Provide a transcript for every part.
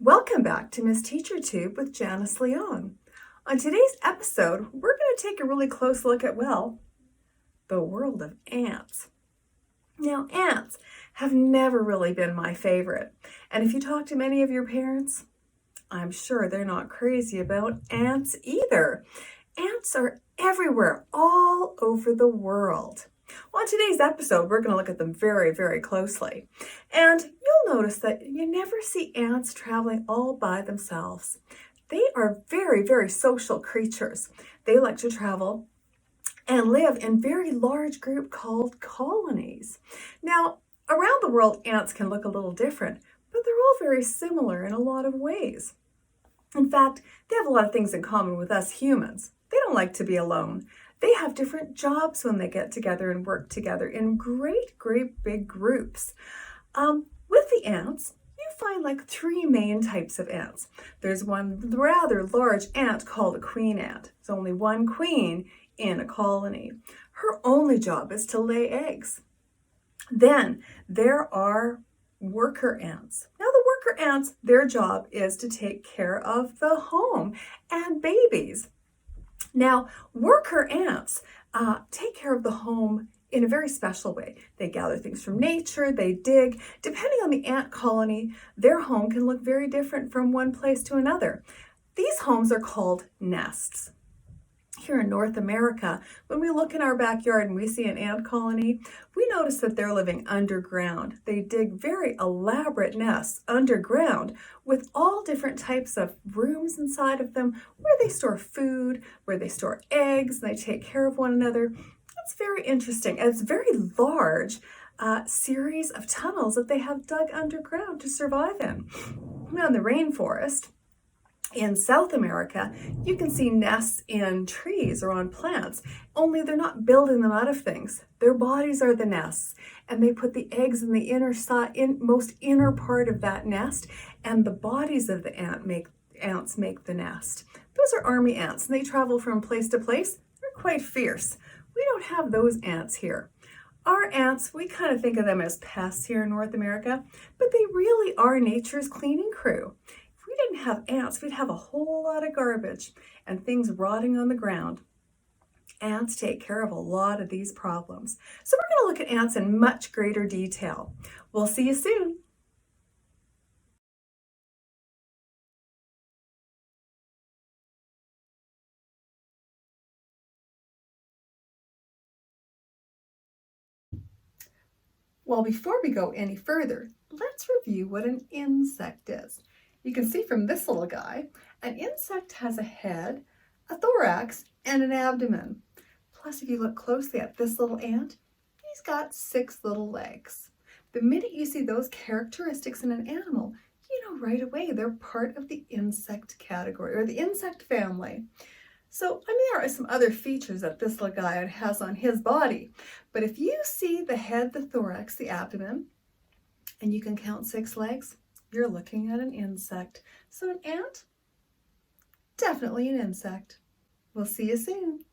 Welcome back to Miss Teacher Tube with Janice Leon. On today's episode, we're going to take a really close look at, the world of ants. Now, ants have never really been my favorite. And if you talk to many of your parents, I'm sure they're not crazy about ants either. Ants are everywhere, all over the world. Well, in today's episode, we're going to look at them very, very closely. And you'll notice that you never see ants traveling all by themselves. They are very, very social creatures. They like to travel and live in very large groups called colonies. Now, around the world, ants can look a little different, but they're all very similar in a lot of ways. In fact, they have a lot of things in common with us humans. They don't like to be alone. They have different jobs when they get together and work together in great, great big groups. With the ants, you find like three main types of ants. There's one rather large ant called a queen ant. There's only one queen in a colony. Her only job is to lay eggs. Then there are worker ants. Now the worker ants, their job is to take care of the home and babies. Now, worker ants take care of the home in a very special way. They gather things from nature, they dig. Depending on the ant colony, their home can look very different from one place to another. These homes are called nests. Here in North America, when we look in our backyard and we see an ant colony, we notice that they're living underground. They dig very elaborate nests underground with all different types of rooms inside of them where they store food, where they store eggs, and they take care of one another. That's very interesting. And it's a very large series of tunnels that they have dug underground to survive in. Now in the rainforest, in South America, you can see nests in trees or on plants, only they're not building them out of things. Their bodies are the nests, and they put the eggs in the most inner part of that nest, and the bodies of the ants make the nest. Those are army ants, and they travel from place to place. They're quite fierce. We don't have those ants here. Our ants, we kind of think of them as pests here in North America, but they really are nature's cleaning crew. If we didn't have ants, we'd have a whole lot of garbage and things rotting on the ground. Ants take care of a lot of these problems. So we're going to look at ants in much greater detail. We'll see you soon. Well, before we go any further, let's review what an insect is. You can see from this little guy, an insect has a head, a thorax, and an abdomen. Plus, if you look closely at this little ant, he's got 6 little legs. The minute you see those characteristics in an animal, you know right away they're part of the insect category or the insect family. So, there are some other features that this little guy has on his body. But if you see the head, the thorax, the abdomen, and you can count 6 legs, you're looking at an insect. So an ant, definitely an insect. We'll see you soon.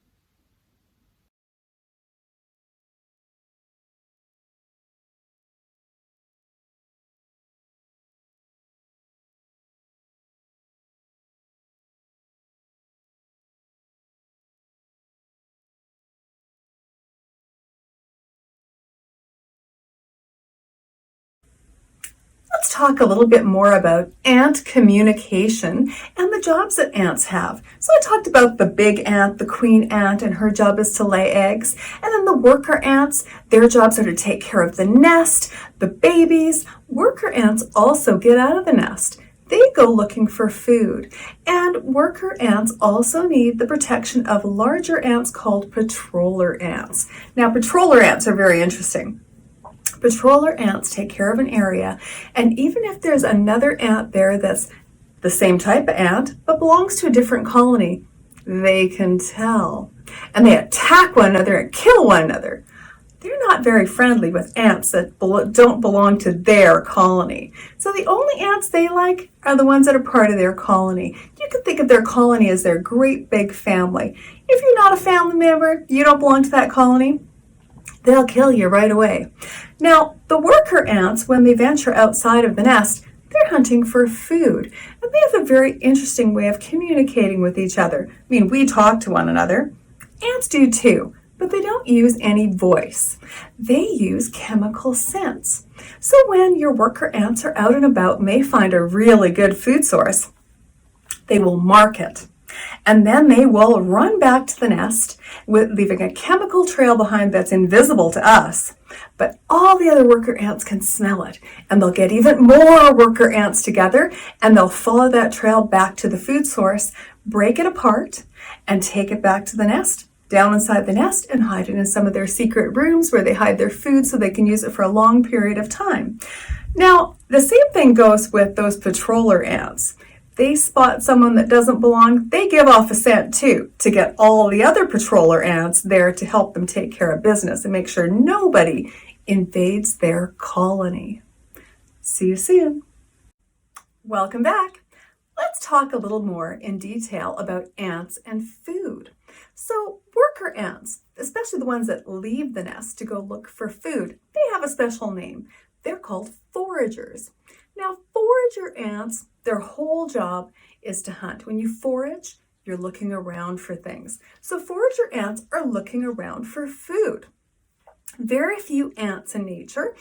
Let's talk a little bit more about ant communication and the jobs that ants have. So I talked about the big ant, the queen ant, and her job is to lay eggs. And then the worker ants, their jobs are to take care of the nest, the babies. Worker ants also get out of the nest. They go looking for food. And worker ants also need the protection of larger ants called patroller ants. Now, patroller ants are very interesting. Patroller ants take care of an area, and even if there's another ant there that's the same type of ant but belongs to a different colony, they can tell. And they attack one another and kill one another. They're not very friendly with ants that don't belong to their colony. So the only ants they like are the ones that are part of their colony. You can think of their colony as their great big family. If you're not a family member, you don't belong to that colony, they'll kill you right away. Now, the worker ants, when they venture outside of the nest, They're hunting for food, and they have a very interesting way of communicating with each other. I mean, we talk to one another. Ants do too, but they don't use any voice. They use chemical scents. So when your worker ants are out and about and they find a really good food source, they will mark it. And then they will run back to the nest, leaving a chemical trail behind that's invisible to us. But all the other worker ants can smell it, and they'll get even more worker ants together, and they'll follow that trail back to the food source, break it apart, and take it back to the nest, down inside the nest, and hide it in some of their secret rooms where they hide their food so they can use it for a long period of time. Now, the same thing goes with those patroller ants. They spot someone that doesn't belong, they give off a scent too to get all the other patroller ants there to help them take care of business and make sure nobody invades their colony. See you soon. Welcome back. Let's talk a little more in detail about ants and food. So worker ants, especially the ones that leave the nest to go look for food, they have a special name. They're called foragers. Now, forager ants, their whole job is to hunt. When you forage, you're looking around for things. So forager ants are looking around for food. Very few ants in nature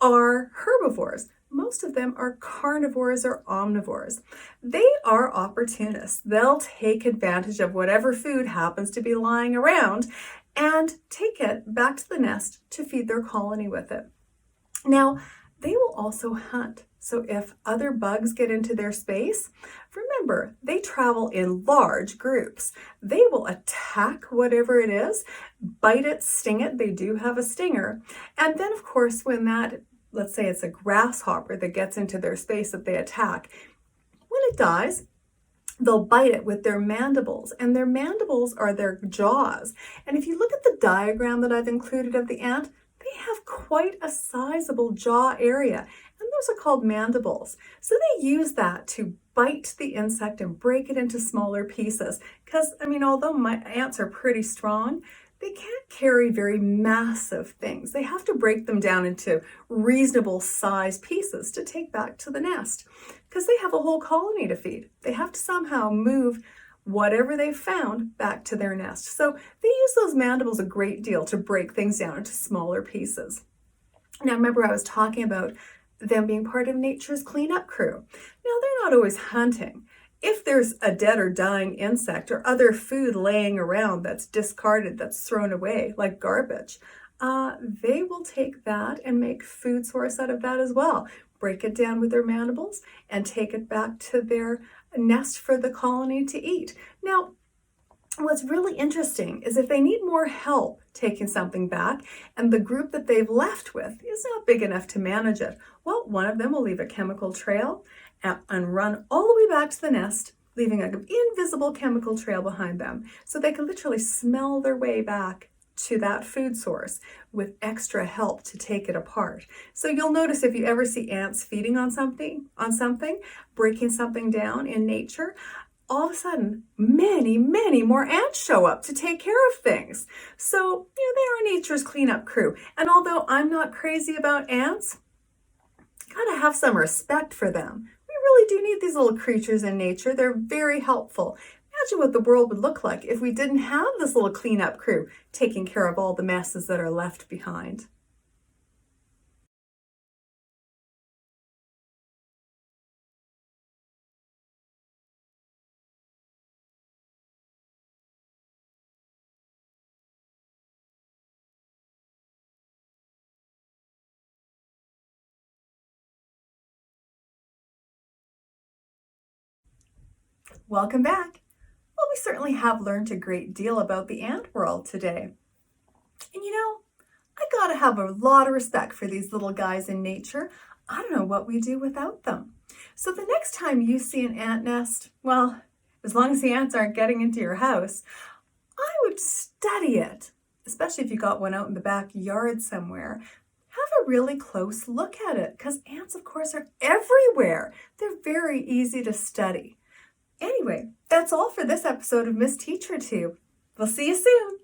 are herbivores. Most of them are carnivores or omnivores. They are opportunists. They'll take advantage of whatever food happens to be lying around and take it back to the nest to feed their colony with it. Now, they will also hunt. So if other bugs get into their space, remember, they travel in large groups. They will attack whatever it is, bite it, sting it. They do have a stinger. And then, of course, when that, let's say it's a grasshopper that gets into their space that they attack, when it dies, they'll bite it with their mandibles, and their mandibles are their jaws. And if you look at the diagram that I've included of the ant, they have quite a sizable jaw area, and those are called mandibles. So they use that to bite the insect and break it into smaller pieces. Because, I mean, although my ants are pretty strong, they can't carry very massive things. They have to break them down into reasonable size pieces to take back to the nest because they have a whole colony to feed. They have to somehow move whatever they found back to their nest. So they use those mandibles a great deal to break things down into smaller pieces. Now, remember I was talking about them being part of nature's cleanup crew. Now, they're not always hunting. If there's a dead or dying insect or other food laying around that's discarded, that's thrown away, like garbage, they will take that and make food source out of that as well. Break it down with their mandibles and take it back to their nest for the colony to eat. Now, what's really interesting is if they need more help taking something back and the group that they've left with is not big enough to manage it, well, one of them will leave a chemical trail and run all the way back to the nest, leaving an invisible chemical trail behind them. So they can literally smell their way back to that food source with extra help to take it apart. So you'll notice if you ever see ants feeding on something, breaking something down in nature, all of a sudden, many more ants show up to take care of things. So, they are nature's cleanup crew. And although I'm not crazy about ants, you gotta have some respect for them. We really do need these little creatures in nature. They're very helpful. Imagine what the world would look like if we didn't have this little cleanup crew taking care of all the messes that are left behind. Welcome back. Well, we certainly have learned a great deal about the ant world today. And I gotta have a lot of respect for these little guys in nature. I don't know what we do without them. So the next time you see an ant nest, well, as long as the ants aren't getting into your house, I would study it, especially if you got one out in the backyard somewhere. Have a really close look at it because ants, of course, are everywhere. They're very easy to study. Anyway, that's all for this episode of Miss Teacher Tube. We'll see you soon.